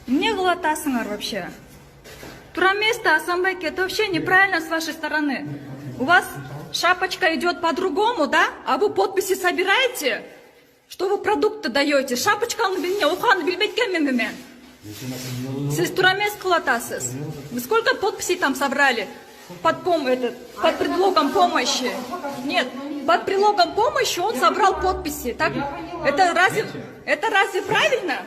Не глотасыңар вообще. Тураместа, Асанбек, это вообще неправильно с вашей стороны. У вас шапочка идет по-другому, да? А вы подписи собираете? Что вы продукты даете? Шапочканы билне, уханы билбеткенмен. Сіз турамес кылатасыз. Вы сколько подписей там собрали? Под предлогом помощи. Нет, под предлогом помощи он собрал подписи. Так? Это разве правильно?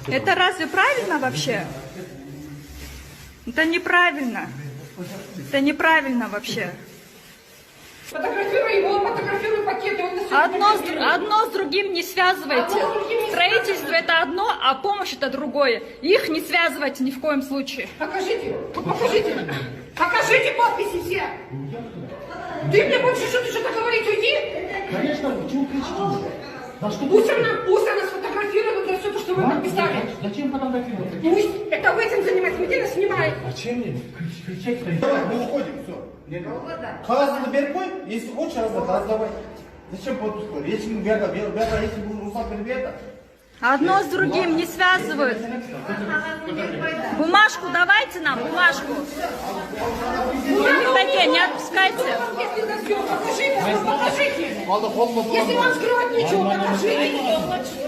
Это разве правильно вообще? Это неправильно. Это неправильно вообще. Фотографируй его, фотографируй пакеты. Одно с другим не связывайте. Строительство это одно, а помощь это другое. Их не связывайте ни в коем случае. Покажите, покажите подписи все. Ты мне больше что-то говорить, уйди. Конечно, почему кричите? Пусть она сфотографирует вот все то, что вы подписали. Зачем фотографировать? Пусть это в этим занимается, мы тебя снимаем. Зачем мне кричать? Мы уходим, все. Қағазыңды беріп қой, если хочешь, раздавай. Зачем подпись? Если будем Руслан береді. Одно с другим не связывают. Бумажку давайте нам, бумажку. Такие, не отпускайте. Покажите. Если вам скрывать нечего, покажите.